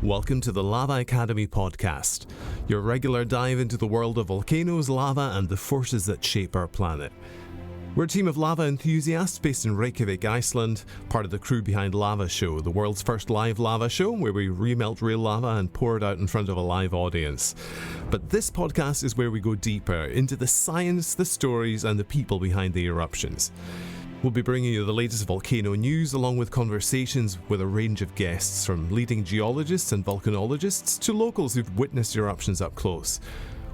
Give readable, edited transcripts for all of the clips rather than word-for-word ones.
Welcome to the Lava Academy podcast, your regular dive into the world of volcanoes, lava, and the forces that shape our planet. We're a team of lava enthusiasts based in Reykjanes, Iceland, part of the crew behind Lava Show, the world's first live lava show where we remelt real lava and pour it out in front of a live audience. But this podcast is where we go deeper into the science, the stories, and the people behind the eruptions. We'll be bringing you the latest volcano news along with conversations with a range of guests, from leading geologists and volcanologists to locals who've witnessed eruptions up close.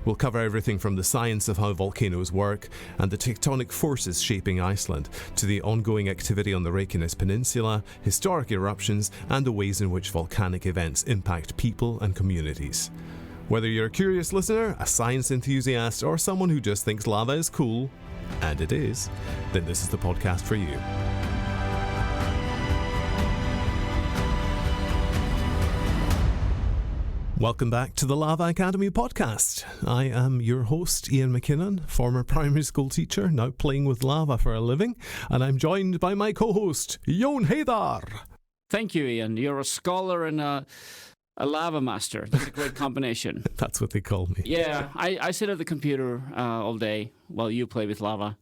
We'll cover everything from the science of how volcanoes work and the tectonic forces shaping Iceland, to the ongoing activity on the Reykjanes Peninsula, historic eruptions, and the ways in which volcanic events impact people and communities. Whether you're a curious listener, a science enthusiast, or someone who just thinks lava is cool, and it is, then this is the podcast for you. Welcome back to the Lava Academy podcast. I am your host, Iain MacKinnon, former primary school teacher, now playing with lava for a living, and I'm joined by my co-host, Heidar. Thank you, Iain. You're a scholar and a lava master. That's a great combination. That's what they call me. Yeah, I sit at the computer all day while you play with lava.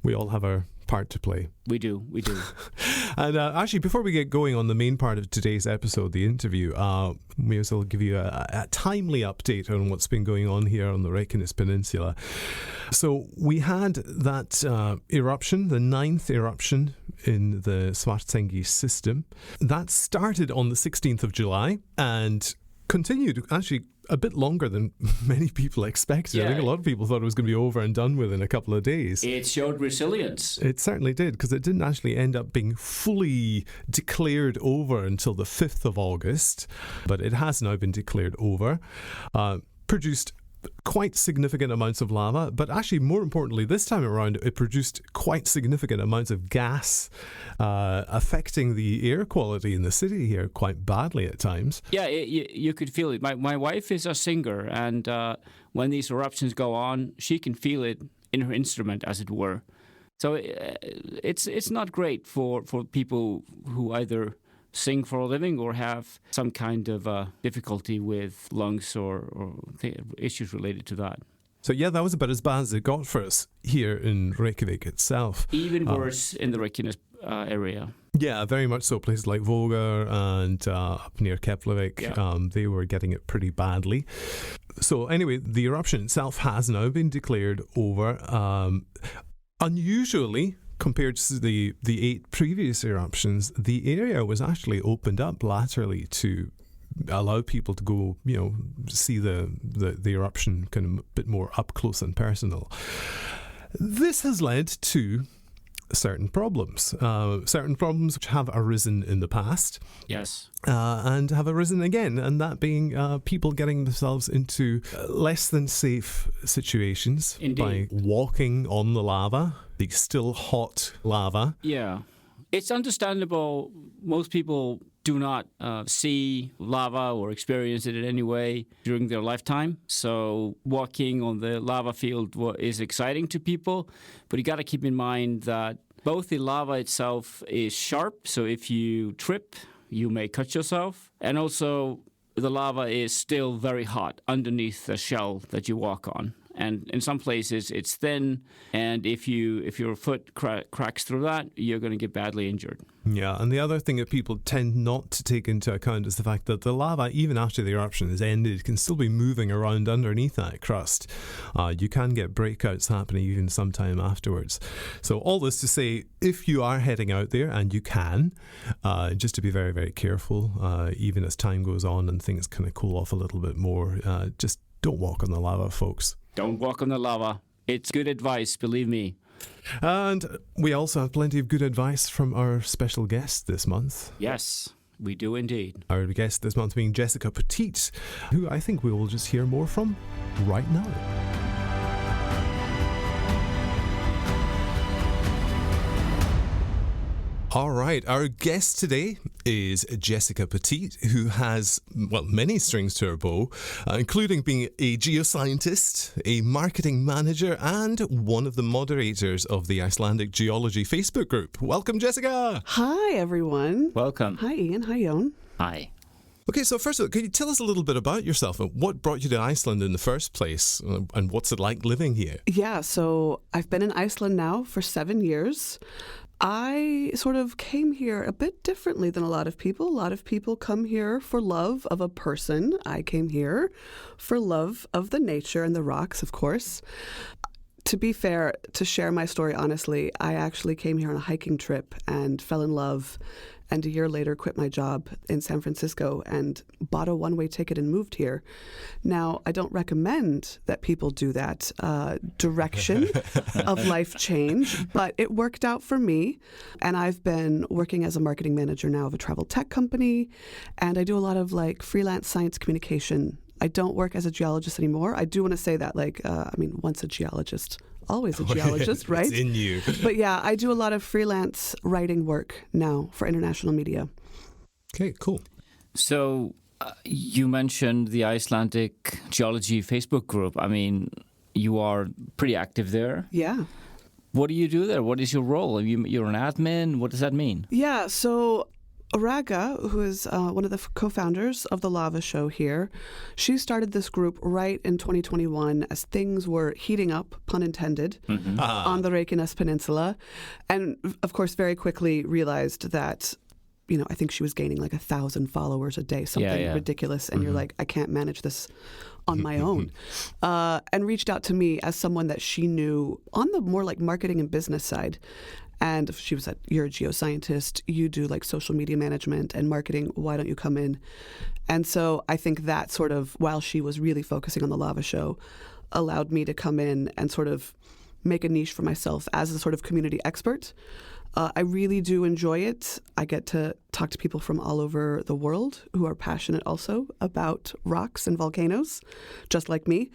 We all have our part to play. We do. And actually, before we get going on the main part of today's episode, the interview, may as well give you a timely update on what's been going on here on the Reykjanes Peninsula. So we had that eruption, the 9th eruption in the Svartsengi system. That started on the 16th of July and continued actually a bit longer than many people expected. Yeah. I think a lot of people thought it was going to be over and done with in a couple of days. It showed resilience. It certainly did, because it didn't actually end up being fully declared over until the 5th of August, but it has now been declared over. Produced quite significant amounts of lava, but actually more importantly this time around it produced quite significant amounts of gas, affecting the air quality in the city here quite badly at times. Yeah, you could feel it. My wife is a singer, and when these eruptions go on, she can feel it in her instrument, as it were. So it's not great for people who either sing for a living or have some kind of difficulty with lungs or issues related to that. So yeah, that was about as bad as it got for us here in Reykjavik itself. Even worse in the Reykjanes area. Yeah, very much so. Places like Vogar and up near Keflavik, they were getting it pretty badly. So anyway, the eruption itself has now been declared over. Unusually, compared to the 8 previous eruptions, the area was actually opened up laterally to allow people to go, see the eruption kind of a bit more up close and personal. This has led to certain problems which have arisen in the past. Yes. And have arisen again, and that being people getting themselves into less than safe situations. Indeed. By walking on the lava, the still hot lava. Yeah. It's understandable. Most people do not see lava or experience it in any way during their lifetime. So walking on the lava field is exciting to people. But you got to keep in mind that both the lava itself is sharp. So if you trip, you may cut yourself. And also the lava is still very hot underneath the shell that you walk on. And in some places it's thin, and if your foot cracks through that, you're going to get badly injured. Yeah, and the other thing that people tend not to take into account is the fact that the lava, even after the eruption is ended, can still be moving around underneath that crust. You can get breakouts happening even sometime afterwards. So all this to say, if you are heading out there, and you can, just to be very, very careful, even as time goes on and things kind of cool off a little bit more, just don't walk on the lava, folks. Don't walk on the lava. It's good advice, believe me. And we also have plenty of good advice from our special guest this month. Yes, we do indeed. Our guest this month being Jessica Poteet, who I think we will just hear more from right now. All right, our guest today is Jessica Poteet, who has, many strings to her bow, including being a geoscientist, a marketing manager, and one of the moderators of the Icelandic Geology Facebook group. Welcome, Jessica. Hi, everyone. Welcome. Hi, Ian. Hi, Iain. Hi. Okay, so first of all, could you tell us a little bit about yourself and what brought you to Iceland in the first place and what's it like living here? Yeah, so I've been in Iceland now for 7 years. I sort of came here a bit differently than a lot of people. A lot of people come here for love of a person. I came here for love of the nature and the rocks, of course. To be fair, to share my story honestly, I actually came here on a hiking trip and fell in love, and a year later quit my job in San Francisco and bought a one-way ticket and moved here. Now, I don't recommend that people do that direction of life change, but it worked out for me. And I've been working as a marketing manager now of a travel tech company, and I do a lot of like freelance science communication. I don't work as a geologist anymore. I do want to say that, once a geologist, always a geologist, right? It's in you. But yeah, I do a lot of freelance writing work now for international media. Okay, cool. So you mentioned the Icelandic Geology Facebook group. I mean, you are pretty active there. Yeah. What do you do there? What is your role? You're an admin. What does that mean? Yeah, so Raga, who is one of the co-founders of the Lava Show here, she started this group right in 2021 as things were heating up, pun intended, on the Reykjanes Peninsula. And of course, very quickly realized that, I think she was gaining like 1,000 followers a day, something ridiculous. And you're like, I can't manage this on my own. And reached out to me as someone that she knew on the more like marketing and business side. And she was like, you're a geoscientist, you do like social media management and marketing, why don't you come in? And so I think that sort of, while she was really focusing on the Lava Show, allowed me to come in and sort of make a niche for myself as a sort of community expert. I really do enjoy it. I get to talk to people from all over the world who are passionate also about rocks and volcanoes, just like me.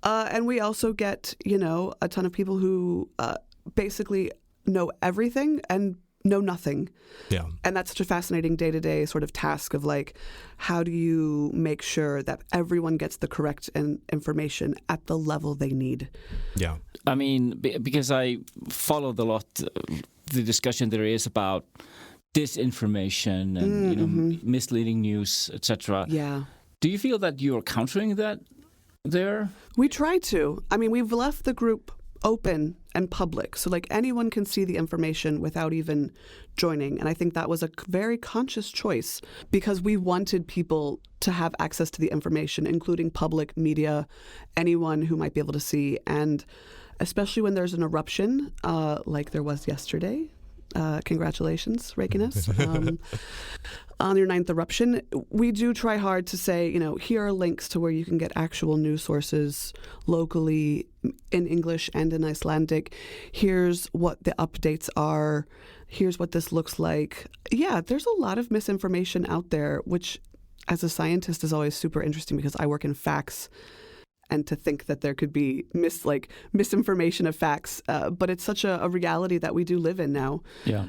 And we also get, a ton of people who basically know everything and know nothing. Yeah. And that's such a fascinating day-to-day sort of task of like, how do you make sure that everyone gets the correct information at the level they need? Yeah. I mean, because I followed a lot the discussion there is about disinformation and misleading news, etc. Yeah. Do you feel that you're countering that there? We try to. I mean, we've left the group open and public. So like anyone can see the information without even joining. And I think that was a very conscious choice because we wanted people to have access to the information, including public media, anyone who might be able to see. And especially when there's an eruption, like there was yesterday. Congratulations, Reykjanes, on your 9th eruption. We do try hard to say, here are links to where you can get actual news sources locally in English and in Icelandic. Here's what the updates are. Here's what this looks like. Yeah, there's a lot of misinformation out there, which as a scientist is always super interesting because I work in facts. And to think that there could be misinformation of facts, but it's such a reality that we do live in now. Yeah.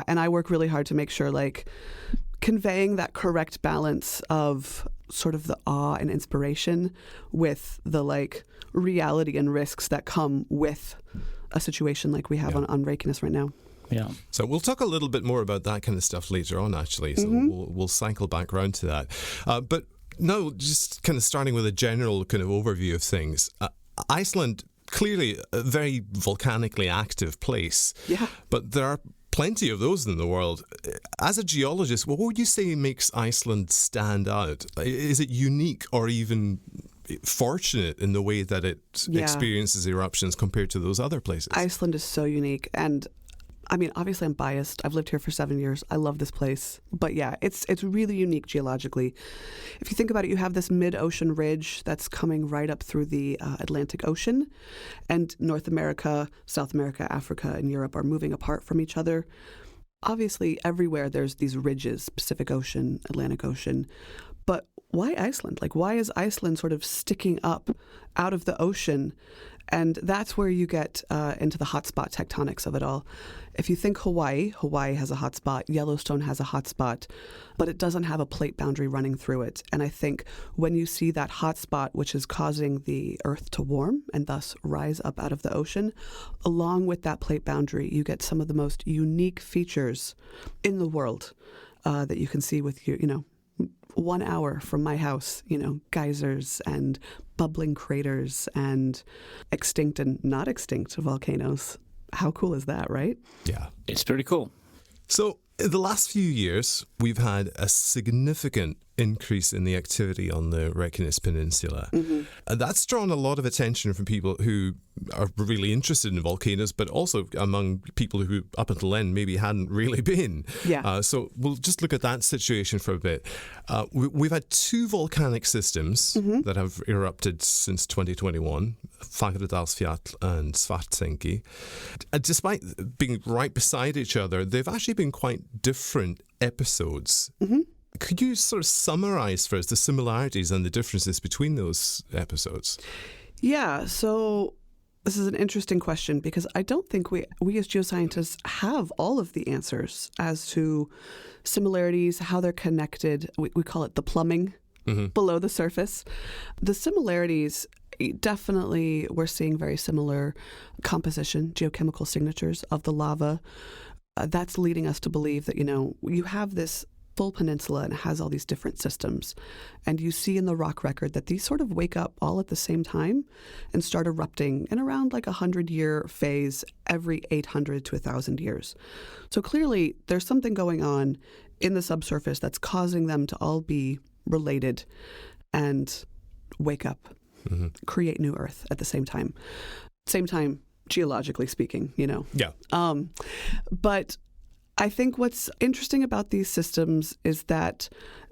And I work really hard to make sure conveying that correct balance of sort of the awe and inspiration with the reality and risks that come with a situation like we have on Reykjanes right now. Yeah. So we'll talk a little bit more about that kind of stuff later on, actually. So we'll cycle back around to that. But no, just kind of starting with a general kind of overview of things. Iceland, clearly a very volcanically active place. Yeah. But there are plenty of those in the world. As a geologist, what would you say makes Iceland stand out? Is it unique or even fortunate in the way that it experiences eruptions compared to those other places? Iceland is so unique. And I mean, obviously I'm biased. I've lived here for 7 years. I love this place. But yeah, it's really unique geologically. If you think about it, you have this mid-ocean ridge that's coming right up through the Atlantic Ocean. And North America, South America, Africa, and Europe are moving apart from each other. Obviously, everywhere there's these ridges, Pacific Ocean, Atlantic Ocean. But why Iceland? Why is Iceland sort of sticking up out of the ocean? And that's where you get into the hotspot tectonics of it all. If you think Hawaii has a hotspot, Yellowstone has a hotspot, but it doesn't have a plate boundary running through it. And I think when you see that hotspot, which is causing the Earth to warm and thus rise up out of the ocean, along with that plate boundary, you get some of the most unique features in the world that you can see with 1 hour from my house, geysers and bubbling craters and extinct and not extinct volcanoes. How cool is that, right? Yeah. It's pretty cool. So, in the last few years, we've had a significant increase in the activity on the Reykjanes Peninsula. Mm-hmm. And that's drawn a lot of attention from people who are really interested in volcanoes, but also among people who, up until then, maybe hadn't really been. Yeah. So we'll just look at that situation for a bit. We've had 2 volcanic systems that have erupted since 2021, Fagradalsfjall and Svartsengi. Despite being right beside each other, they've actually been quite different episodes. Mm-hmm. Could you sort of summarize for us the similarities and the differences between those episodes? Yeah, so this is an interesting question because I don't think we as geoscientists have all of the answers as to similarities, how they're connected. We call it the plumbing below the surface. The similarities, definitely we're seeing very similar composition, geochemical signatures of the lava. That's leading us to believe that, you have this full peninsula and it has all these different systems. And you see in the rock record that these sort of wake up all at the same time and start erupting in around like 100-year phase every 800 to 1,000 years. So clearly there's something going on in the subsurface that's causing them to all be related and wake up, create new Earth at the same time. Same time, geologically speaking, Yeah. But I think what's interesting about these systems is that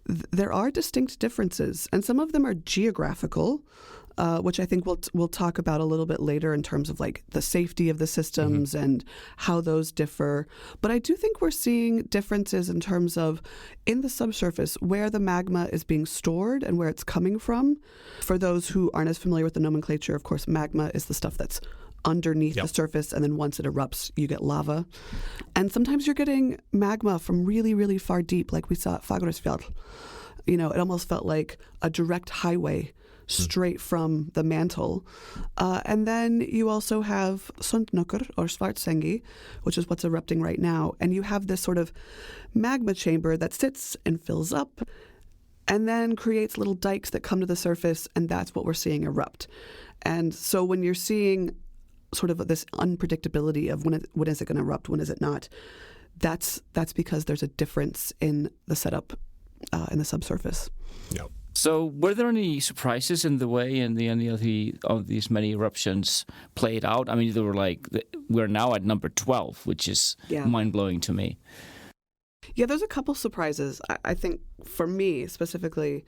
there are distinct differences, and some of them are geographical, which I think we'll talk about a little bit later in terms of like the safety of the systems and how those differ. But I do think we're seeing differences in terms of in the subsurface where the magma is being stored and where it's coming from. For those who aren't as familiar with the nomenclature, of course, magma is the stuff that's underneath the surface, and then once it erupts, you get lava. And sometimes you're getting magma from really, really far deep, like we saw at Fagradalsfjall. It almost felt like a direct highway straight from the mantle. And then you also have Sundnökkr or Svartsengi, which is what's erupting right now. And you have this sort of magma chamber that sits and fills up and then creates little dikes that come to the surface, and that's what we're seeing erupt. And so when you're seeing sort of this unpredictability of when is it going to erupt, when is it not, that's because there's a difference in the setup in the subsurface. Yeah. So were there any surprises in the way any of these many eruptions played out? I mean, they were we're now at number 12, which is mind-blowing to me. Yeah, there's a couple surprises. I think for me specifically,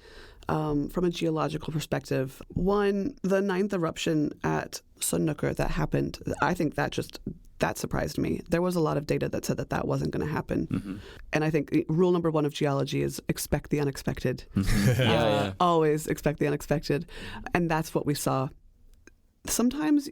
from a geological perspective, one, the 9th eruption at Sundnökkr that happened, I think that surprised me. There was a lot of data that said that wasn't going to happen. And I think rule number 1 of geology is expect the unexpected. Always expect the unexpected. And that's what we saw. Sometimes,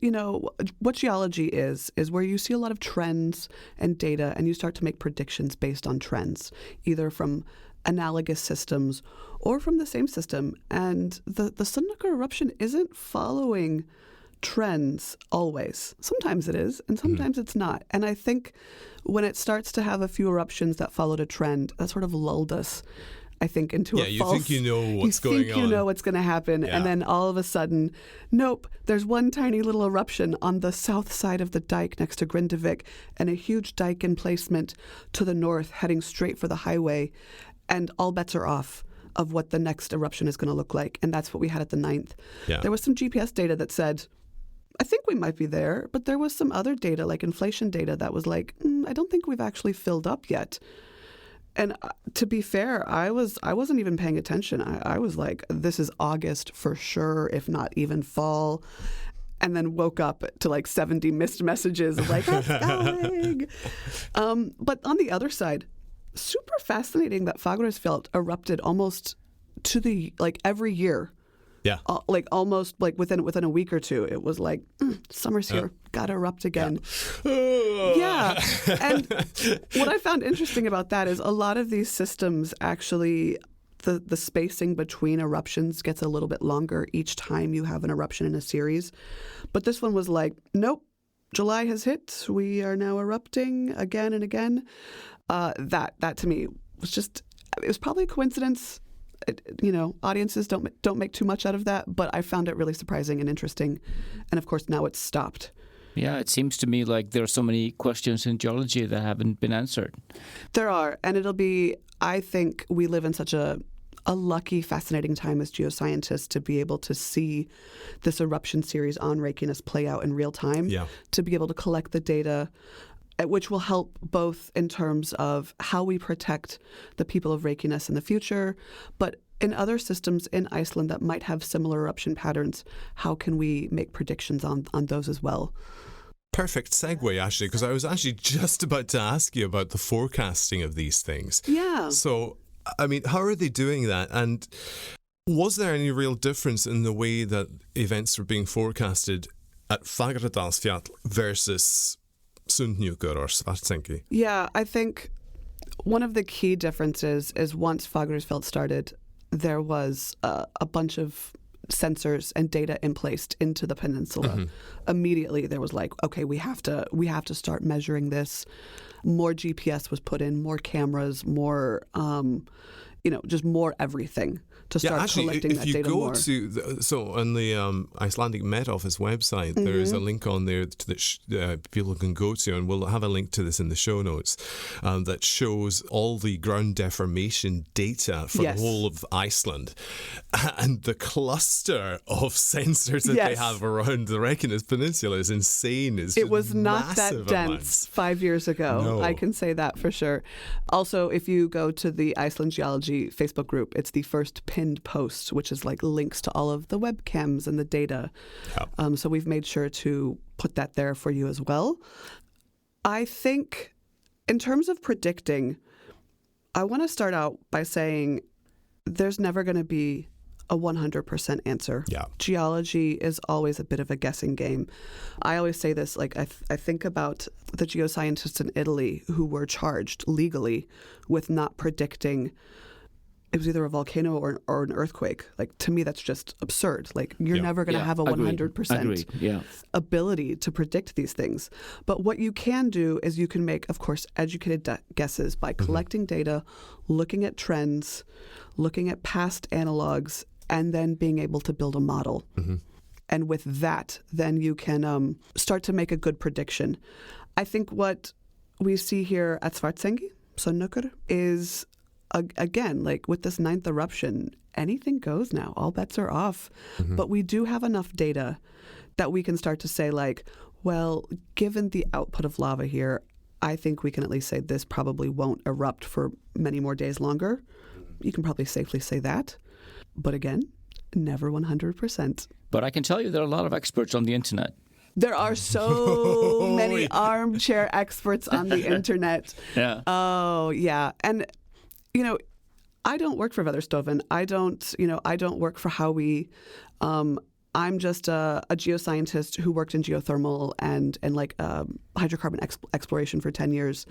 what geology is where you see a lot of trends and data and you start to make predictions based on trends, either from analogous systems or from the same system. And the Sundnökkr eruption isn't following trends always. Sometimes it is, and sometimes it's not. And I think when it starts to have a few eruptions that followed a trend, that sort of lulled us, I think, into a false... Yeah, you think you know what's going on. You think you know what's going to happen, and then all of a sudden, nope, there's one tiny little eruption on the south side of the dike next to Grindavik, and a huge dike emplacement to the north heading straight for the highway, and all bets are off of what the next eruption is going to look like, and that's what we had at the 9th. Yeah. There was some GPS data that said, I think we might be there, but there was some other data, like inflation data, that was like, I don't think we've actually filled up yet. And to be fair, I wasn't even paying attention. I was like, this is August for sure, if not even fall. And then woke up to like 70 missed messages of like, it's going. But on the other side, super fascinating that Fagradalsfjall erupted almost to the, every year. Yeah. Almost within a week or two, it was like, summer's here, gotta erupt again. Yeah. And what I found interesting about that is a lot of these systems actually, the spacing between eruptions gets a little bit longer each time you have an eruption in a series. But this one was like, nope, July has hit. We are now erupting again and again. That to me was just, it was probably a coincidence. audiences don't make too much out of that, but I found it really surprising and interesting. And of course, now it's stopped. Yeah, it seems to me like there are so many questions in geology that haven't been answered. There are, and I think we live in such a lucky, fascinating time as geoscientists to be able to see this eruption series on Reykjanes play out in real time, to be able to collect the data, which will help both in terms of how we protect the people of Reykjanes in the future, but in other systems in Iceland that might have similar eruption patterns, how can we make predictions on those as well? Perfect segue, actually, because I was actually just about to ask you about the forecasting of these things. Yeah. So, I mean, how are they doing that? And was there any real difference in the way that events were being forecasted at Fagradalsfjall versus Sundhnúkur or Svartsengi? Yeah, I think one of the key differences is once Fagradalsfjall started, there was a bunch of sensors and data placed into the peninsula. Mm-hmm. Immediately there was like, okay, we have to start measuring this. More GPS was put in, more cameras, more just more everything to start collecting that data more. So on the Icelandic Met Office website, there is a link on there that people can go to, and we'll have a link to this in the show notes, that shows all the ground deformation data for the whole of Iceland. And the cluster of sensors that they have around the Reykjanes Peninsula is insane. It was not that dense 5 years ago. No. I can say that for sure. Also, if you go to the Iceland Geology Facebook group, it's the first pinned post, which is like links to all of the webcams and the data. Yep. So we've made sure to put that there for you as well. I think in terms of predicting, I want to start out by saying there's never going to be a 100% answer. Yeah. Geology is always a bit of a guessing game. I always say this, like I think about the geoscientists in Italy who were charged legally with not predicting. It was either a volcano or an earthquake. Like, to me, that's just absurd. Like, you're never going to have a 100% ability to predict these things. But what you can do is you can make, of course, educated guesses by collecting data, looking at trends, looking at past analogs, and then being able to build a model. Mm-hmm. And with that, then you can start to make a good prediction. I think what we see here at Svartsengi, Sundhnúkur, is again, like with this 9th eruption, anything goes now. All bets are off. Mm-hmm. But we do have enough data that we can start to say, like, well, given the output of lava here, I think we can at least say this probably won't erupt for many more days longer. You can probably safely say that. But again, never 100%. But I can tell you there are a lot of experts on the internet. There are so many armchair experts on the internet. Yeah. Oh, yeah. And I don't work for Veðurstofan. I don't work for Howie. I'm just a geoscientist who worked in geothermal and hydrocarbon exploration for 10 years,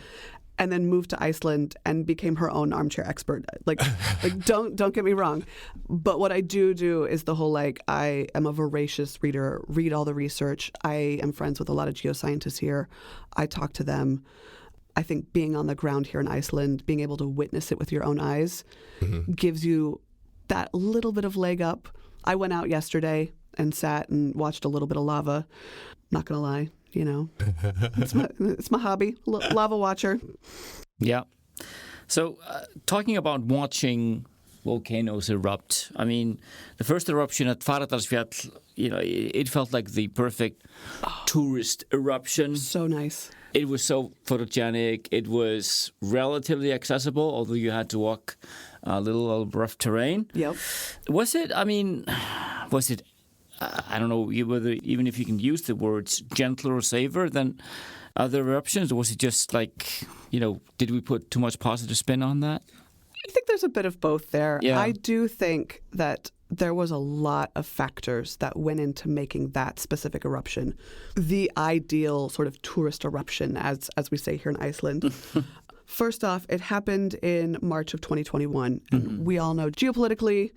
and then moved to Iceland and became her own armchair expert. Like don't get me wrong, but what I do is the whole, like, I am a voracious reader, read all the research. I am friends with a lot of geoscientists here. I talk to them. I think being on the ground here in Iceland, being able to witness it with your own eyes, gives you that little bit of leg up. I went out yesterday and sat and watched a little bit of lava. Not going to lie, it's my hobby, lava watcher. Yeah. So talking about watching volcanoes erupt, I mean, the first eruption at Fagradalsfjall, it felt like the perfect tourist eruption. So nice. It was so photogenic. It was relatively accessible, although you had to walk a little rough terrain. Yep. Was it, I don't know whether, even if you can use the words gentler or safer than other eruptions, or was it just like, did we put too much positive spin on that? I think there's a bit of both there. Yeah. I do think that there was a lot of factors that went into making that specific eruption the ideal sort of tourist eruption, as we say here in Iceland. First off, it happened in March of 2021. And we all know geopolitically,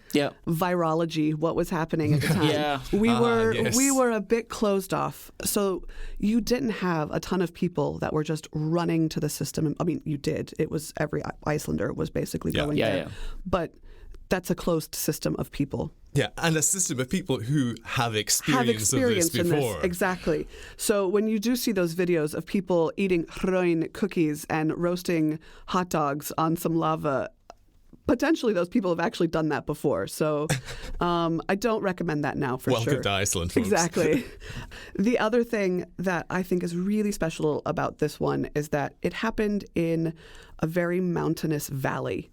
virology, what was happening at the time. We were a bit closed off. So you didn't have a ton of people that were just running to the system. I mean, you did. It was every Icelander was basically going there. Yeah. But that's a closed system of people. Yeah, and a system of people who have experience of this before. Exactly. So when you do see those videos of people eating hroin cookies and roasting hot dogs on some lava, potentially those people have actually done that before. So I don't recommend that now for sure. Welcome to Iceland, folks. Exactly. The other thing that I think is really special about this one is that it happened in a very mountainous valley.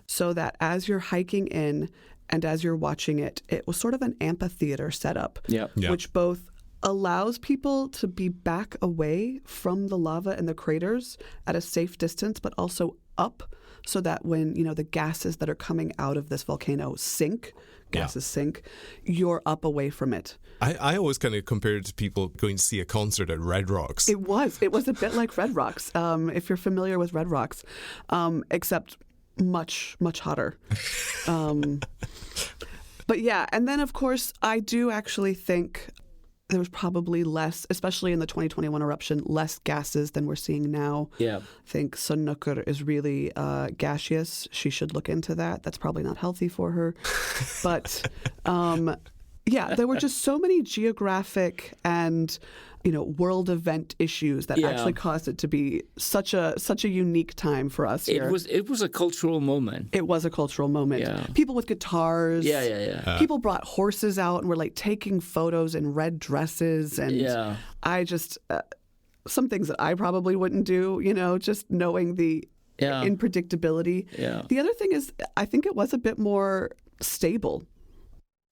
So that as you're hiking in and as you're watching it, it was sort of an amphitheater setup, which both allows people to be back away from the lava and the craters at a safe distance, but also up, so that when, the gases that are coming out of this volcano sink, you're up away from it. I always kind of compare it to people going to see a concert at Red Rocks. It was a bit like Red Rocks, if you're familiar with Red Rocks, except much, much hotter. But yeah, and then of course, I do actually think there was probably less, especially in the 2021 eruption, less gases than we're seeing now. Yeah. I think Sunnukkur is really gaseous. She should look into that. That's probably not healthy for her. But yeah, there were just so many geographic and world event issues that actually caused it to be such a unique time for us here. It was a cultural moment. It was a cultural moment. Yeah. People with guitars. People brought horses out and were like taking photos in red dresses. And I just, some things that I probably wouldn't do, just knowing the unpredictability. Yeah. The other thing is, I think it was a bit more stable.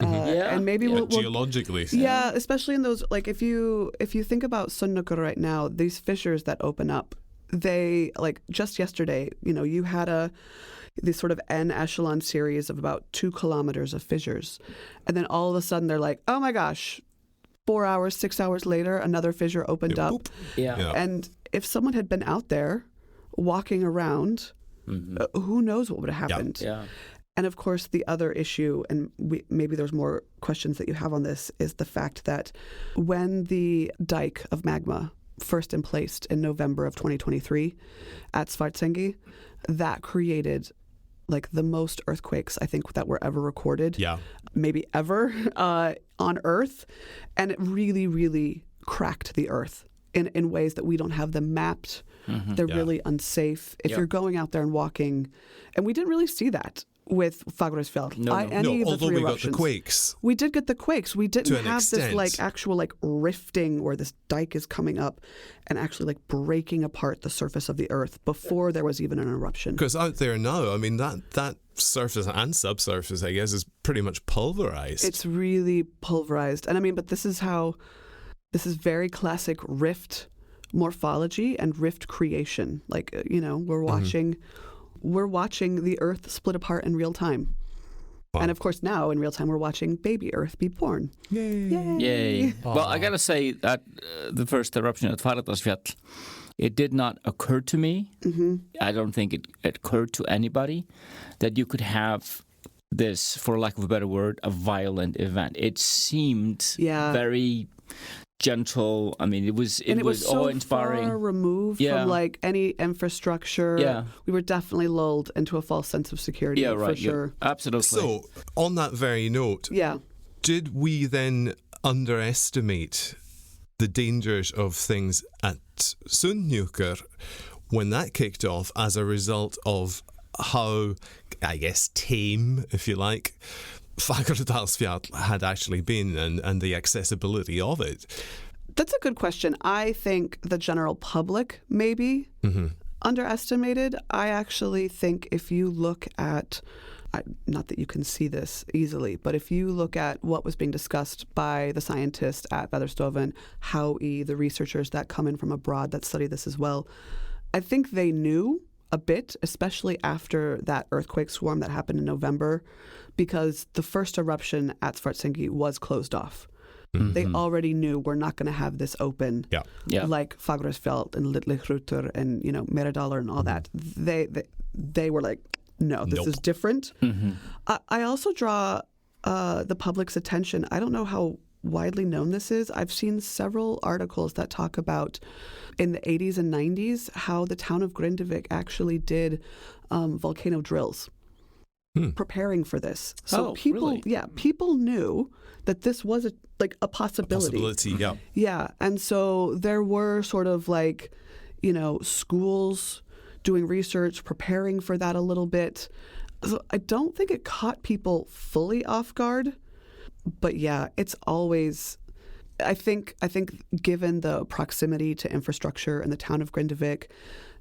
And maybe we'll geologically. Yeah, especially in those, like if you think about Sunnukkur right now, these fissures that open up, they, like just yesterday, you had this sort of N echelon series of about 2 kilometers of fissures. And then all of a sudden they're like, oh my gosh, 4 hours, 6 hours later, another fissure opened up. Yeah. And if someone had been out there walking around, who knows what would have happened. Yeah. And of course, the other issue, and maybe there's more questions that you have on this, is the fact that when the dike of magma first emplaced in November of 2023 at Svartsengi, that created like the most earthquakes I think that were ever recorded, maybe ever on Earth. And it really, really cracked the Earth in ways that we don't have them mapped. They're really unsafe. If you're going out there and walking, and we didn't really see that with Fagradalsfjall. Although we got the quakes. We did get the quakes. We didn't have extent. this actual rifting where this dike is coming up and actually breaking apart the surface of the earth before there was even an eruption. Because out there now, I mean, that surface and subsurface, I guess, is pretty much pulverized. It's really pulverized. And I mean, but this is very classic rift morphology and rift creation. We're watching the Earth split apart in real time. Wow. And of course now in real time we're watching baby Earth be born. Yay. Well, I gotta say that the first eruption at Fagradalsfjall, it did not occur to me, I don't think it occurred to anybody, that you could have this, for lack of a better word, a violent event. It seemed very gentle. I mean, it was so awe-inspiring. Far removed from any infrastructure. Yeah. We were definitely lulled into a false sense of security. For sure. Absolutely. So, on that very note, did we then underestimate the dangers of things at Sunnukkur when that kicked off as a result of how, I guess, tame, if you like, Fagradalsfjall had actually been and the accessibility of it? That's a good question. I think the general public maybe underestimated. I actually think if you look at, not that you can see this easily, but if you look at what was being discussed by the scientists at Veðurstovan, Howie, the researchers that come in from abroad that study this as well, I think they knew a bit, especially after that earthquake swarm that happened in November, because the first eruption at Svartsengi was closed off. They already knew we're not going to have this open like Fagradalsfjall and Litli-Hrútur and Meradalur and all that. They were like, no, this is different. I also draw the public's attention. I don't know how widely known this is. I've seen several articles that talk about in the 80s and 90s how the town of Grindavik actually did volcano drills. preparing for this. So really? people knew that this was a possibility. Yeah. Yeah, and so there were sort of like, schools doing research, preparing for that a little bit. So I don't think it caught people fully off guard, but yeah, it's always. I think given the proximity to infrastructure in the town of Grindavik,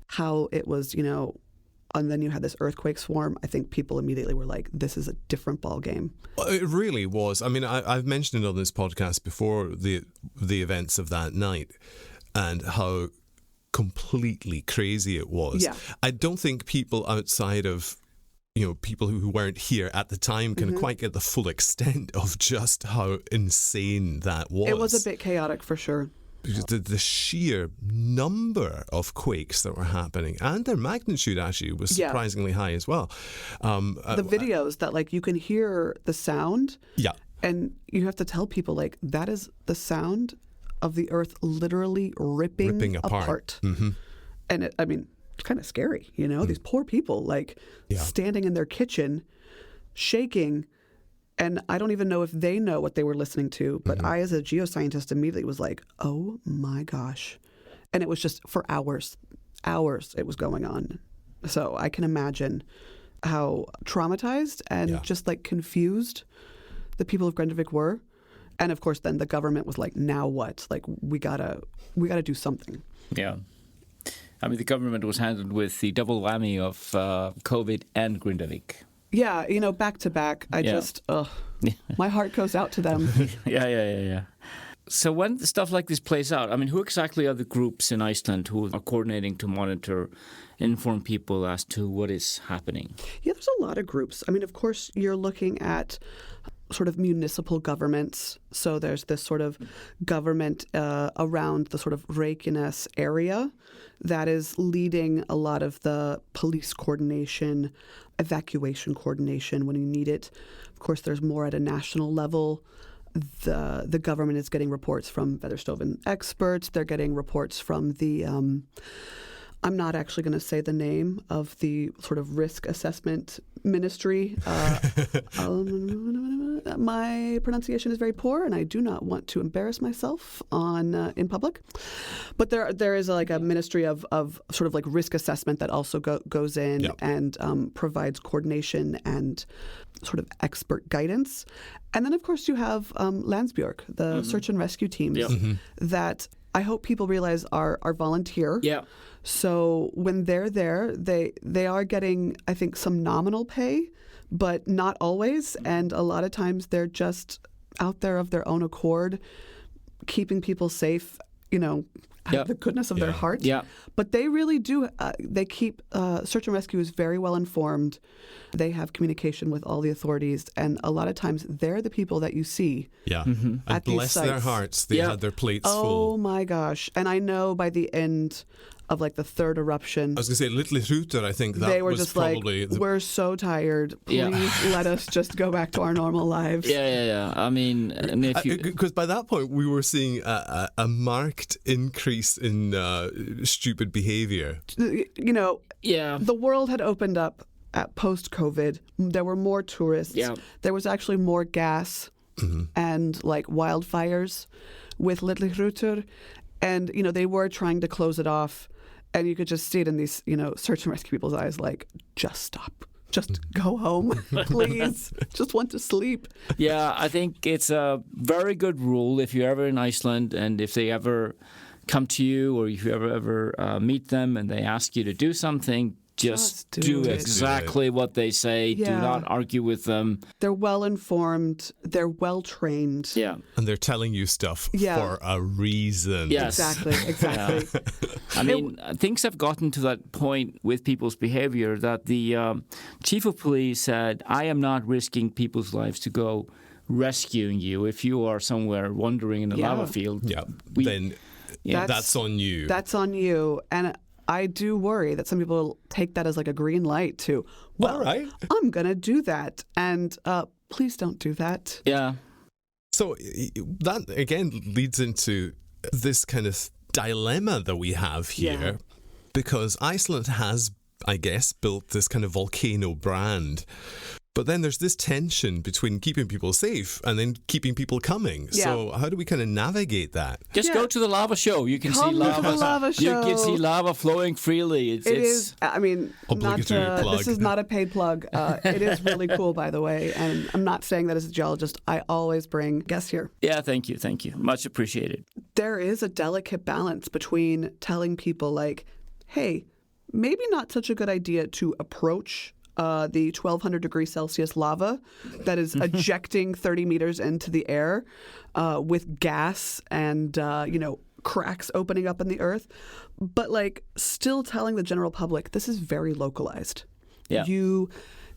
how it was, and then you had this earthquake swarm, I think people immediately were like, this is a different ball game. It really was. I mean, I've mentioned it on this podcast before, the events of that night and how completely crazy it was. Yeah. I don't think people outside of people who weren't here at the time can quite get the full extent of just how insane that was. It was a bit chaotic for sure. Because the sheer number of quakes that were happening and their magnitude actually was surprisingly high as well. The videos that you can hear the sound. Yeah. And you have to tell people that is the sound of the earth literally ripping apart. Mm-hmm. And it's kind of scary, these poor people standing in their kitchen, shaking. And I don't even know if they know what they were listening to, but I, as a geoscientist, immediately was like, oh my gosh. And it was just for hours it was going on. So I can imagine how traumatized and just confused the people of Grindavik were. And of course, then the government was like, now what? We gotta do something. Yeah. I mean, the government was handled with the double whammy of COVID and Grindavik. Yeah, back to back. My heart goes out to them. Yeah. So when stuff like this plays out, who exactly are the groups in Iceland who are coordinating to monitor, inform people as to what is happening? Yeah, there's a lot of groups. Of course, you're looking at sort of municipal governments. So there's this sort of government around the sort of Reykjanes area that is leading a lot of the police coordination, evacuation coordination when you need it. Of course, there's more at a national level. The government is getting reports from Veðurstovan experts. They're getting reports from the I'm not actually going to say the name of the sort of risk assessment ministry. My pronunciation is very poor, and I do not want to embarrass myself in public. But there is a ministry of sort of risk assessment that also goes in and provides coordination and sort of expert guidance. And then, of course, you have Landsbjörg, the search and rescue teams that I hope people realize are volunteer. Yeah. So when they're there, they are getting, I think, some nominal pay, but not always. And a lot of times they're just out there of their own accord, keeping people safe, out of the goodness of their heart. Yeah. But they really do, they keep, search and rescue is very well informed. They have communication with all the authorities. And a lot of times they're the people that you see. Yeah. At and these bless sites. their hearts. They had their plates full. Oh my gosh. And I know by the end of the third eruption. I was going to say, Little Hrútur, I think that they were was just probably... we're so tired. Please let us just go back to our normal lives. Yeah. And if you... Because by that point, we were seeing a marked increase in stupid behavior. The world had opened up at post-COVID. There were more tourists. Yeah. There was actually more gas and wildfires with Little Hrútur. And, they were trying to close it off. And you could just see it in these, search and rescue people's eyes, just stop. Just go home, please. Just want to sleep. Yeah, I think it's a very good rule if you're ever in Iceland and if they ever come to you or if you ever meet them and they ask you to do something, just do exactly what they say. Yeah. Do not argue with them. They're well informed. They're well trained. Yeah. And they're telling you stuff for a reason. Yes. Exactly. Yeah. Things have gotten to that point with people's behavior that the chief of police said, I am not risking people's lives to go rescuing you if you are somewhere wandering in a lava field. Yeah. Then that's on you. That's on you. And I do worry that some people take that as a green light to, all right, I'm going to do that. And please don't do that. Yeah. So that, again, leads into this kind of dilemma that we have here because Iceland has, I guess, built this kind of volcano brand. But then there's this tension between keeping people safe and then keeping people coming. Yeah. So how do we kind of navigate that? Just go to the lava show. You can Come see to lava. the lava You can show. see lava flowing freely. It is. I mean, Obligatory plug. This is not a paid plug. It is really cool, by the way. And I'm not saying that as a geologist. I always bring guests here. Yeah, thank you. Much appreciated. There is a delicate balance between telling people like, hey, maybe not such a good idea to approach the 1,200 degrees Celsius lava that is ejecting 30 meters into the air with gas and, cracks opening up in the earth. But like still telling the general public, this is very localized. Yeah.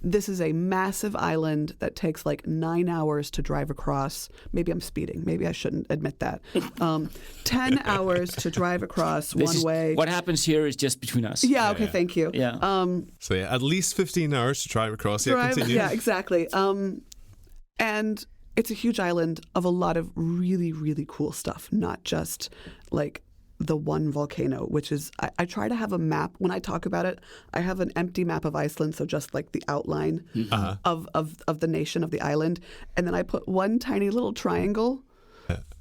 This is a massive island that takes like 9 hours to drive across. Maybe I'm speeding. Maybe I shouldn't admit that. 10 hours to drive across one way. What happens here is just between us. Yeah, okay, thank you. Yeah. So at least 15 hours to drive across. Continue. Yeah, exactly. And it's a huge island of a lot of really, really cool stuff, not just like the one volcano, which is, I try to have a map. When I talk about it, I have an empty map of Iceland, so just like the outline of the nation of the island. And then I put one tiny little triangle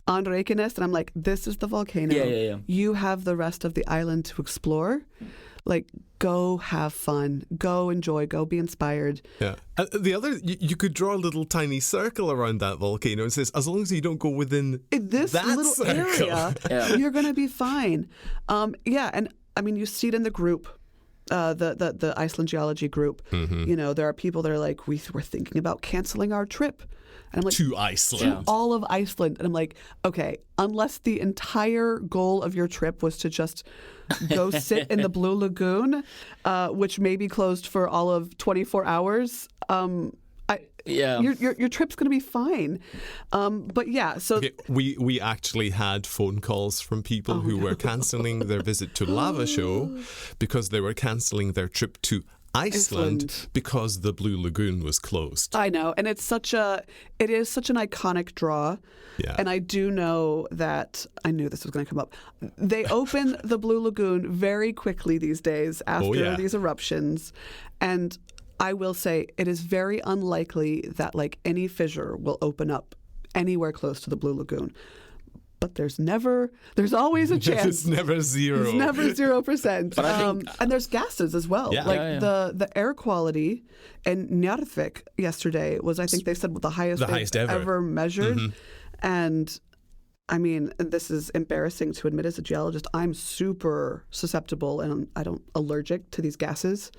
on Reykjanes, and I'm like, this is the volcano. Yeah. You have the rest of the island to explore. Like, go have fun, go enjoy, go be inspired. Yeah. The other, you could draw a little tiny circle around that volcano and says, as long as you don't go within this that little circle. area, you're going to be fine. And I mean, you see it in the group. The Iceland geology group. Mm-hmm. There are people that are like, we're thinking about canceling our trip. And I'm like, to Iceland. To all of Iceland. And I'm like, okay, unless the entire goal of your trip was to just go sit in the Blue Lagoon, which may be closed for all of 24 hours, your trip's going to be fine. But yeah, so... Okay, we actually had phone calls from people who were cancelling their visit to Lava Show because they were cancelling their trip to Iceland because the Blue Lagoon was closed. I know, and it is such an iconic draw. Yeah. And I do know that, I knew this was going to come up. They open the Blue Lagoon very quickly these days after these eruptions. And I will say it is very unlikely that like any fissure will open up anywhere close to the Blue Lagoon. But there's always a chance. It's never zero. It's never 0%. But I think, and there's gases as well. Yeah. The air quality in Njarðvík yesterday was, I think they said, the highest ever measured. Mm-hmm. And I mean, this is embarrassing to admit as a geologist, I'm super susceptible and allergic to these gases.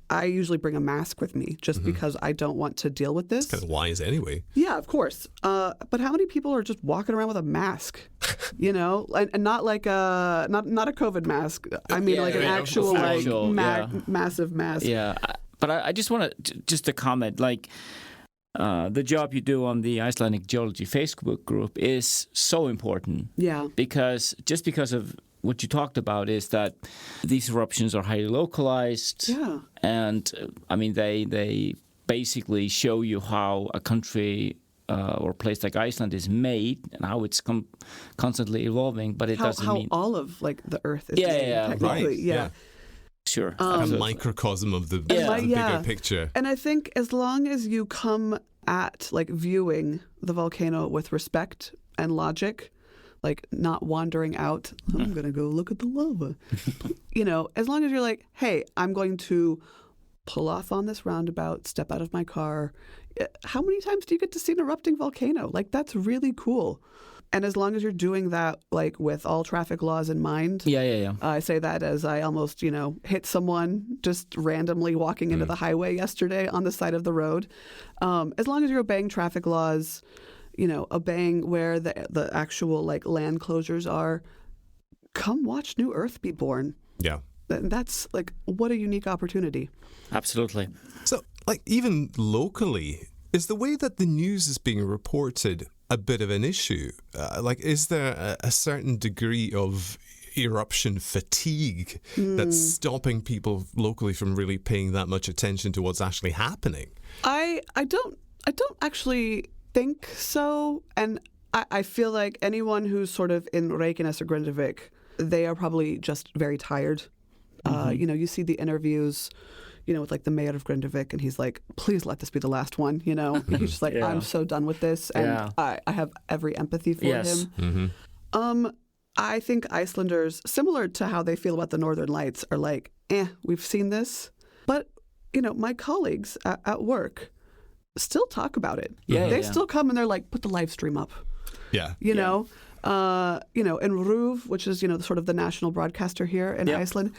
I usually bring a mask with me just because I don't want to deal with this. It's kind of wise anyway. Yeah, of course. But how many people are just walking around with a mask? And not like not a COVID mask. I mean, like an actual massive mask. Yeah, but I just want to comment, like the job you do on the Icelandic Geology Facebook group is so important. Yeah, because of what you talked about is that these eruptions are highly localized. Yeah. And I mean, they basically show you how a country or a place like Iceland is made and how it's constantly evolving, but it doesn't mean... How all of like the Earth is made, technically. Right. Yeah. Sure. A microcosm of the bigger picture. And I think as long as you come at like viewing the volcano with respect and logic, like not wandering out, I'm going to go look at the lava. As long as you're like, hey, I'm going to pull off on this roundabout, step out of my car. How many times do you get to see an erupting volcano? Like, that's really cool. And as long as you're doing that, like with all traffic laws in mind. Yeah. I say that as I almost, hit someone just randomly walking into the highway yesterday on the side of the road. As long as you're obeying traffic laws, obeying where the actual like land closures are, come watch New Earth be born. Yeah. That's like, what a unique opportunity. Absolutely. So, like, even locally, is the way that the news is being reported a bit of an issue? Is there a certain degree of eruption fatigue that's stopping people locally from really paying that much attention to what's actually happening? I don't actually think so. And I feel like anyone who's sort of in Reykjanes or Grindavik, they are probably just very tired. You see the interviews, with like the mayor of Grindavik, and he's like, please let this be the last one, He's just like, I'm so done with this, and I have every empathy for him. I think Icelanders, similar to how they feel about the Northern Lights, are like, we've seen this. But, my colleagues at work still talk about it. They still come and they're like, put the live stream up. And RÚV, which is, sort of the national broadcaster here in Iceland,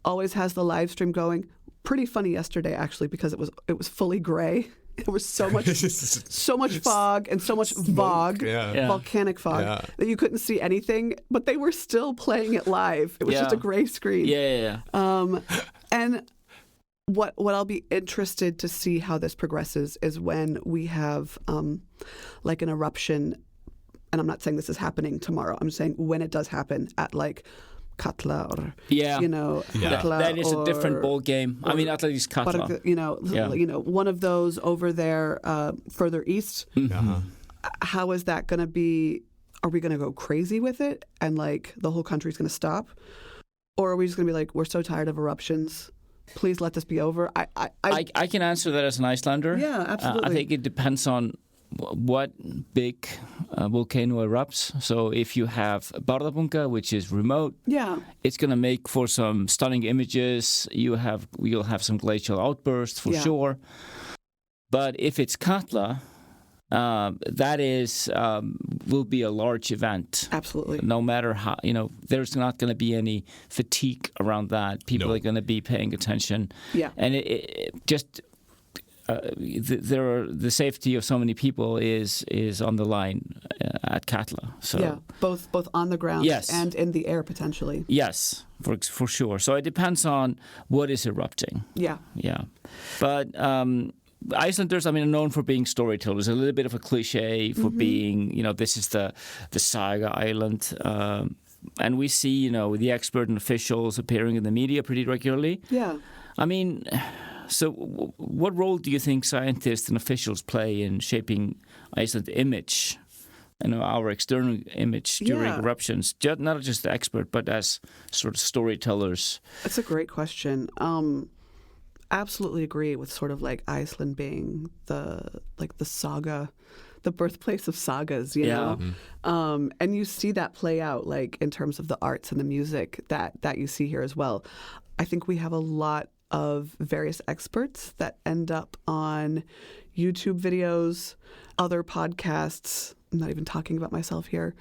always has the live stream going. Pretty funny yesterday, actually, because it was fully gray. There was so much fog and so much volcanic fog that you couldn't see anything, but they were still playing it live. It was just a gray screen. And what I'll be interested to see how this progresses is when we have like an eruption, and I'm not saying this is happening tomorrow. I'm saying when it does happen at like Katla or Katla, that is a different ball game. I mean, at least Katla. One of those over there further east. How is that going to be? Are we going to go crazy with it and like the whole country's going to stop, or are we just going to be like, we're so tired of eruptions? Please let this be over. I can answer that as an Icelander. Yeah, absolutely. I think it depends on what big volcano erupts. So if you have Bárðarbunga, which is remote, it's going to make for some stunning images. You'll have some glacial outbursts for sure. But if it's Katla, that is will be a large event. Absolutely. No matter how, there's not going to be any fatigue around that. People are going to be paying attention. And it just the safety of so many people is on the line at Katla. So both on the ground and in the air potentially. Yes, for sure. So it depends on what is erupting. But Icelanders, are known for being storytellers. A little bit of a cliche for being, this is the saga island. And we see, the expert and officials appearing in the media pretty regularly. So what role do you think scientists and officials play in shaping Iceland's image, our external image during eruptions? Not just the expert, but as sort of storytellers. That's a great question. Absolutely agree with sort of like Iceland being the saga, the birthplace of sagas, and you see that play out like in terms of the arts and the music that you see here as well. I think we have a lot of various experts that end up on YouTube videos, other podcasts. I'm not even talking about myself here.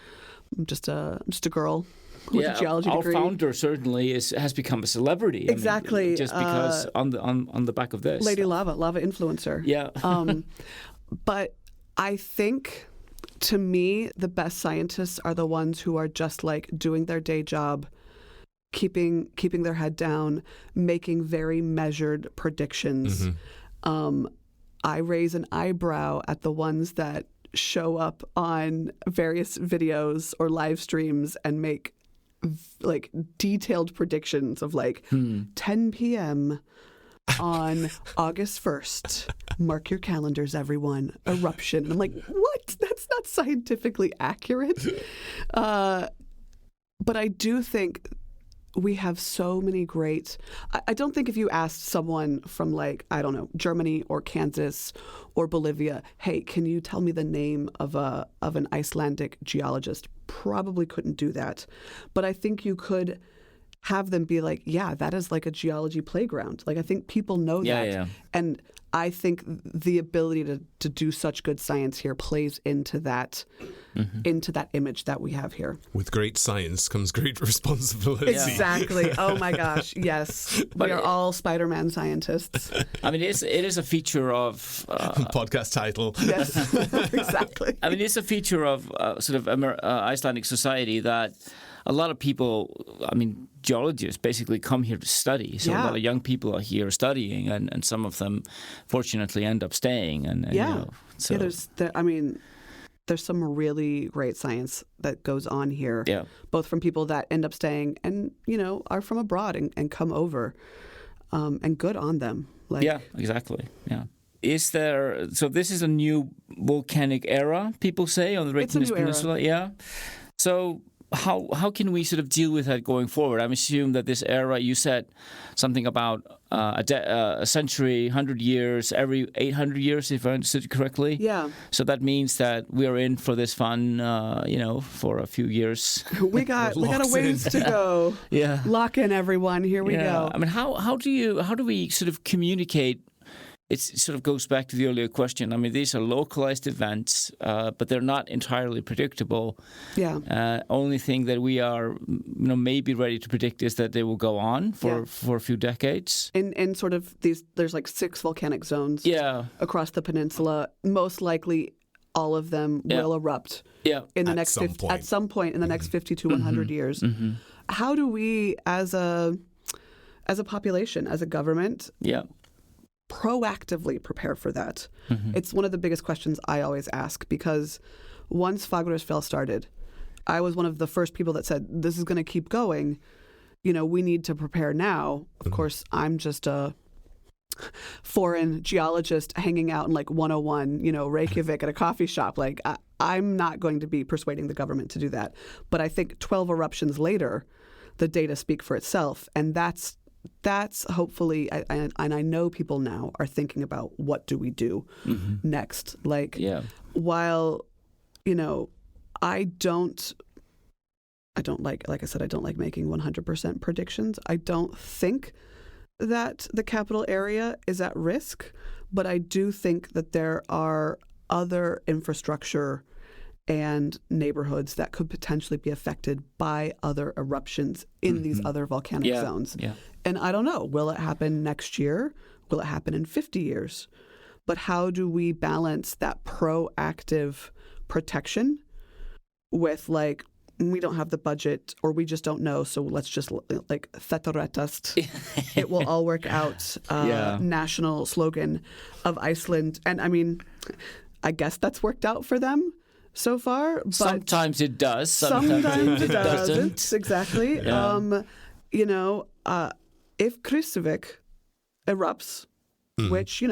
I'm just a girl with a geology degree. Our founder certainly has become a celebrity. Exactly. Just because on the back of this. Lady Lava influencer. But I think, to me, the best scientists are the ones who are just like doing their day job, keeping their head down, making very measured predictions. I raise an eyebrow at the ones that show up on various videos or live streams and make like detailed predictions of like 10 p.m. on August 1st. Mark your calendars, everyone. Eruption. And I'm like, what? That's not scientifically accurate. But I do think we have so many great. I don't think if you asked someone from like, I don't know, Germany or Kansas or Bolivia, hey, can you tell me the name of an Icelandic geologist? Probably couldn't do that. But I think you could have them be like, yeah, that is like a geology playground. Like I think people know that. And I think the ability to do such good science here plays into that image that we have here. With great science comes great responsibility. Exactly. Oh my gosh, yes. We are all Spider-Man scientists. It is a feature of podcast title. Yes, exactly. It's a feature of sort of Icelandic society that a lot of people, geologists basically come here to study. So a lot of young people are here studying, and some of them, fortunately, end up staying. There's some really great science that goes on here, both from people that end up staying and, are from abroad and come over, and good on them. Exactly. Yeah. So this is a new volcanic era, people say, on the Reykjanes Peninsula. So how can we sort of deal with that going forward? I'm assuming that this era, you said something about a century, 100 years, every 800 years, if I understood correctly. Yeah. So that means that we are in for this fun, for a few years. We got a ways to go. Yeah. Lock in, everyone. Here we go. I mean, how do we sort of communicate? It sort of goes back to the earlier question. I mean, these are localized events, but they're not entirely predictable. Yeah. Only thing that we are, maybe ready to predict is that they will go on for a few decades. In sort of these, there's like 6 volcanic zones. Across the peninsula. Most likely, all of them will erupt. In the at some point in the next 50 to 100 years. Mm-hmm. How do we, as a population, as a government, proactively prepare for that? Mm-hmm. It's one of the biggest questions I always ask, because once Fagradalsfjall started, I was one of the first people that said, this is going to keep going. We need to prepare now. Of course, I'm just a foreign geologist hanging out in like 101, Reykjavik at a coffee shop. Like, I'm not going to be persuading the government to do that. But I think 12 eruptions later, the data speak for itself. And that's hopefully, and I know people now are thinking about, what do we do next? Like, while, I don't like I said, I don't like making 100% predictions. I don't think that the capital area is at risk, but I do think that there are other infrastructure and neighborhoods that could potentially be affected by other eruptions in these other volcanic zones. Yeah. And I don't know, will it happen next year? Will it happen in 50 years? But how do we balance that proactive protection with, like, we don't have the budget, or we just don't know, so let's just, like, Þetturættast. It will all work out. National slogan of Iceland. And I mean, I guess that's worked out for them so far. But sometimes it does. Sometimes it doesn't. Exactly. If Kristuvik erupts, which,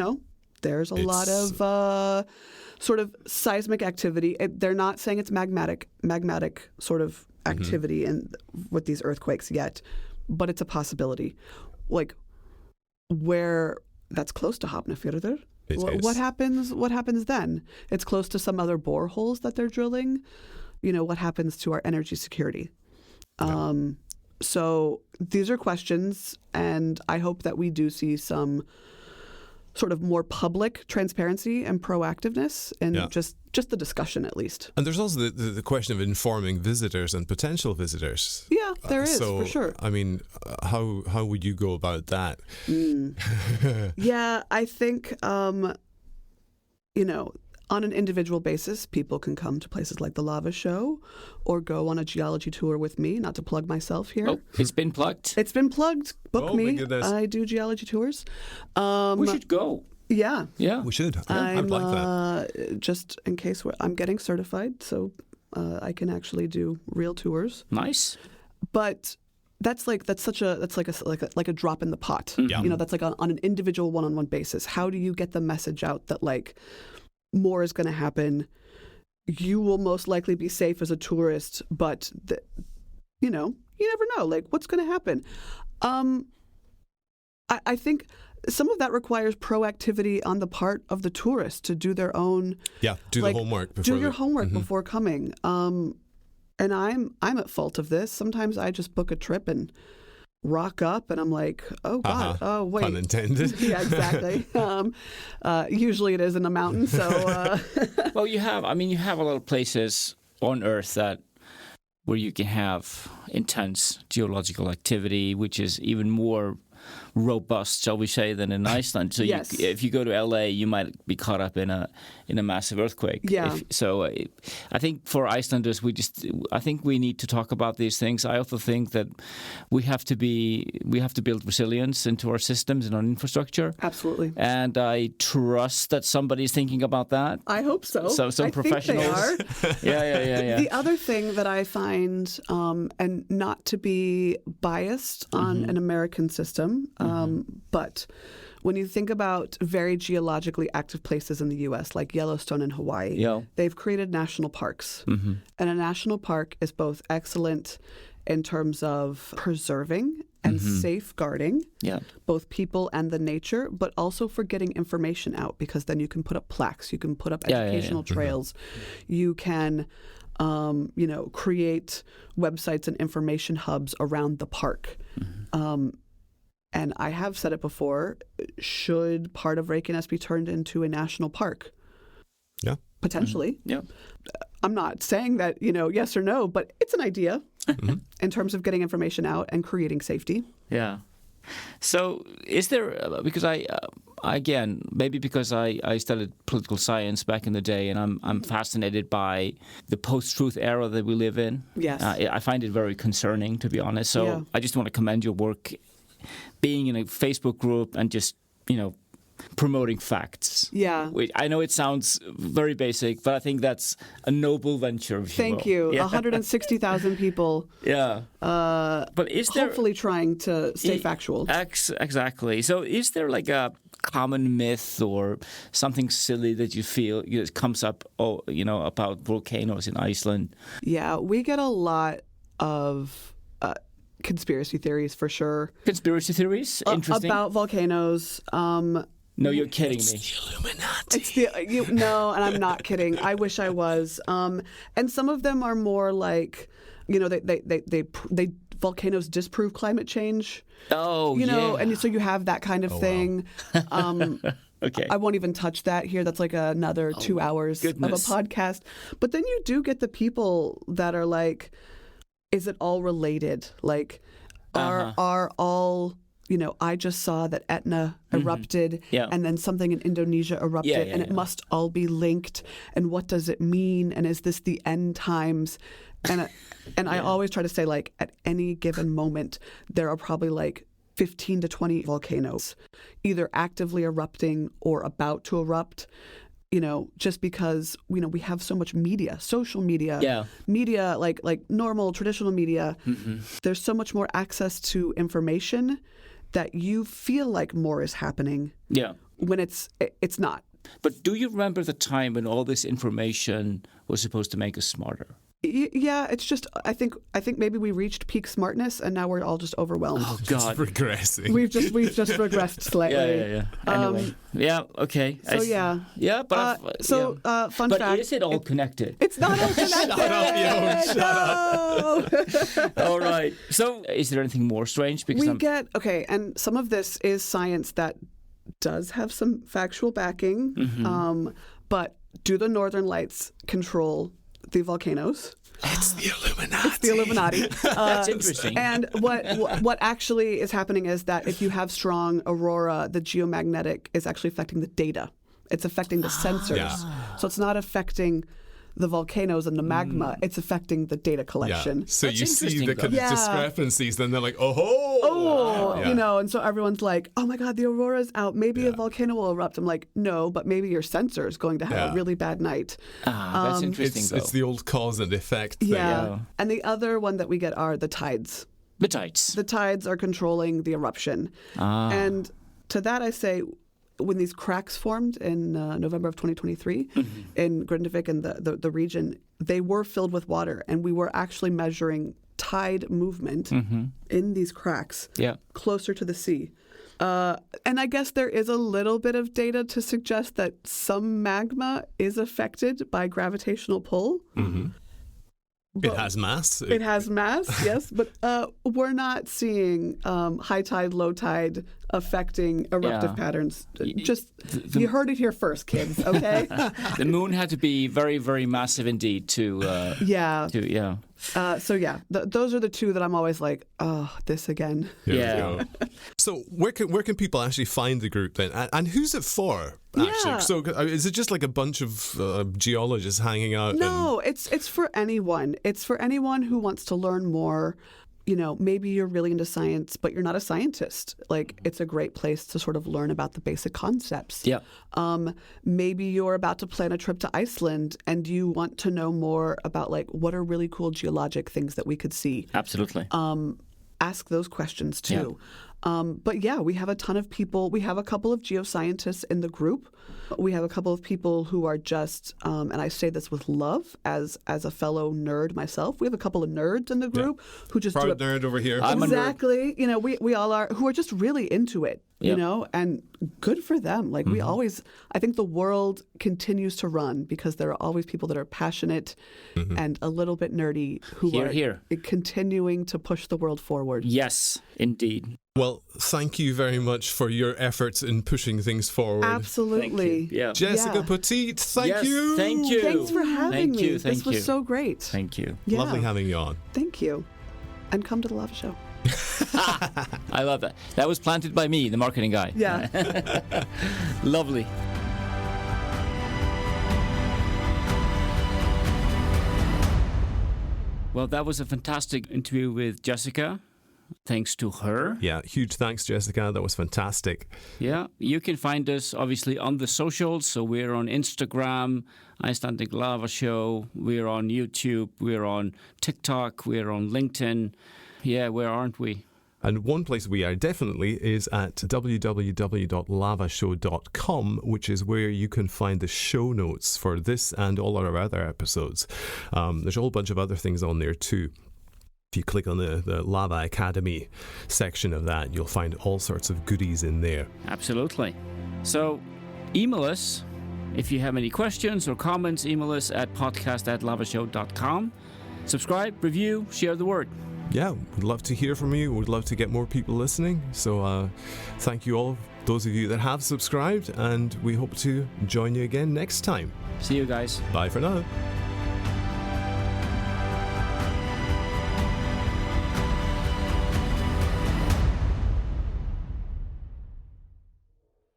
there's a lot of sort of seismic activity. They're not saying it's magmatic sort of activity with these earthquakes yet, but it's a possibility. Like, where that's close to Hafnarfjörður. What happens then? It's close to some other boreholes that they're drilling. What happens to our energy security? So these are questions, and I hope that we do see some sort of more public transparency and proactiveness, and just the discussion, at least. And there's also the question of informing visitors and potential visitors. Yeah, there is, for sure. I mean, how would you go about that? Yeah, I think, on an individual basis, people can come to places like the Lava Show or go on a geology tour with me, not to plug myself here. Oh, it's been plugged. It's been plugged. Book me. My goodness. I do geology tours. We should go. Yeah. We should. I'd like that. Just in case I'm getting certified, so I can actually do real tours. Nice. But that's like a drop in the pot. Yeah. That's like on an individual one-on-one basis. How do you get the message out that, like, more is going to happen? You will most likely be safe as a tourist, but you never know. Like, what's going to happen? I think some of that requires proactivity on the part of the tourist to do their own. Yeah, do the homework. Do your homework before coming. And I'm at fault of this. Sometimes I just book a trip and rock up, and I'm like, oh God, oh wait. Pun intended. Yeah, exactly. Usually it is in the mountains. So, well, you have a lot of places on Earth where you can have intense geological activity, which is even more robust, shall we say, than in Iceland. So yes. If you go to LA, you might be caught up in a massive earthquake. Yeah. I think for Icelanders, I think we need to talk about these things. I also think that we have to build resilience into our systems and our infrastructure. Absolutely. And I trust that somebody's thinking about that. I hope so. So some professionals. Think they are. Yeah. The other thing that I find, and not to be biased on an American system, but when you think about very geologically active places in the U.S., like Yellowstone in Hawaii, they've created national parks. And a national park is both excellent in terms of preserving and safeguarding both people and the nature, but also for getting information out, because then you can put up plaques, you can put up educational trails, you can create websites and information hubs around the park. And I have said it before, should part of Reykjanes be turned into a national park? Yeah. Potentially. I'm not saying that, yes or no, but it's an idea in terms of getting information out and creating safety. Yeah. So is there, because I studied political science back in the day, and I'm fascinated by the post-truth era that we live in. Yes. I find it very concerning, to be honest. So I just want to commend your work being in a Facebook group and just, promoting facts. Yeah. I know it sounds very basic, but I think that's a noble venture. Thank you. 160,000 people. Yeah. But is there hopefully trying to stay factual? Exactly. So is there like a common myth or something silly that you feel comes up, about volcanoes in Iceland? Yeah, we get a lot of conspiracy theories for sure. Conspiracy theories? Interesting. About volcanoes. No, you're kidding me. It's the Illuminati. It's no, and I'm not kidding. I wish I was. And some of them are more like, they volcanoes disprove climate change. Oh, and so you have that kind of thing. Wow. Okay. I won't even touch that here. That's like another 2 hours of a podcast. But then you do get the people that are like, is it all related? Like, are all, I just saw that Etna erupted and then something in Indonesia erupted and it must all be linked. And what does it mean? And is this the end times? And I always try to say, like, at any given moment, there are probably like 15 to 20 volcanoes either actively erupting or about to erupt. Just because, we have so much media, social media, media, like normal, traditional media. There's so much more access to information that you feel like more is happening when it's not. But do you remember the time when all this information was supposed to make us smarter? Yeah, it's just I think maybe we reached peak smartness and now we're all just overwhelmed. Oh God, it's regressing. We've just regressed slightly. Yeah. Anyway, okay. So but fun but fact. Is it all connected? It's not all connected. Shut up, Shut up. All right. So, is there anything more strange? Because and some of this is science that does have some factual backing. But do the Northern Lights control the volcanoes? It's the Illuminati. It's the Illuminati. That's interesting. And what actually is happening is that if you have strong aurora, the geomagnetic is actually affecting the data. It's affecting the sensors. Yeah. So it's not affecting the volcanoes and the magma. It's affecting the data collection. Yeah. So That's you see the kind though. of discrepancies, then they're like, and so everyone's like, oh my God, the aurora's out. Maybe a volcano will erupt. I'm like, no, but maybe your sensor is going to have a really bad night. That's interesting, it's the old cause and effect thing. Yeah. And the other one that we get are the tides. The tides. The tides are controlling the eruption. And to that I say, when these cracks formed in November of 2023 in Grindavik and the region, they were filled with water, and we were actually measuring tide movement in these cracks closer to the sea. And I guess there is a little bit of data to suggest that some magma is affected by gravitational pull. It has mass. It has mass, yes, but we're not seeing high tide, low tide affecting eruptive patterns. You heard it here first, kids. Okay. The moon had to be very, very massive indeed to. Those are the two that I'm always like, oh, this again. Yeah. So where can people actually find the group then, and who's it for? Actually, so is it just like a bunch of geologists hanging out? No, it's for anyone. It's for anyone who wants to learn more. Maybe you're really into science, but you're not a scientist. Like, it's a great place to sort of learn about the basic concepts. Yeah. Maybe you're about to plan a trip to Iceland and you want to know more about, like, what are really cool geologic things that we could see. Absolutely. Ask those questions too. But yeah, we have a ton of people. We have a couple of geoscientists in the group. We have a couple of people who are just, and I say this with love as a fellow nerd myself. We have a couple of nerds in the group who just Proud nerd over here. Exactly. You know, we all are, who are just really into it, you know, and good for them. Like we always, I think the world continues to run because there are always people that are passionate and a little bit nerdy who are continuing to push the world forward. Yes, indeed. Well, thank you very much for your efforts in pushing things forward. Absolutely. Thank you. Yeah. Jessica Poteet, thank you. Thank you. Thanks for having me. Thank this was so great. Thank you. Yeah. Lovely having you on. Thank you. And come to the Lava Show. I love that. That was planted by me, the marketing guy. Yeah. Lovely. Well, that was a fantastic interview with Jessica. Thanks to her. Yeah, huge thanks, Jessica. That was fantastic. Yeah, you can find us obviously on the socials. So we're on Instagram, Icelandic Lava Show. We're on YouTube. We're on TikTok. We're on LinkedIn. Yeah, where aren't we? And one place we are definitely is at www.lavashow.com, which is where you can find the show notes for this and all our other episodes. There's a whole bunch of other things on there too. If you click on the Lava Academy section of that, you'll find all sorts of goodies in there. Absolutely. So email us if you have any questions or comments. Email us at podcast@lavashow.com. Subscribe, review, share the word. Yeah, we'd love to hear from you. We'd love to get more people listening. So thank you all, those of you that have subscribed, and we hope to join you again next time. See you guys. Bye for now.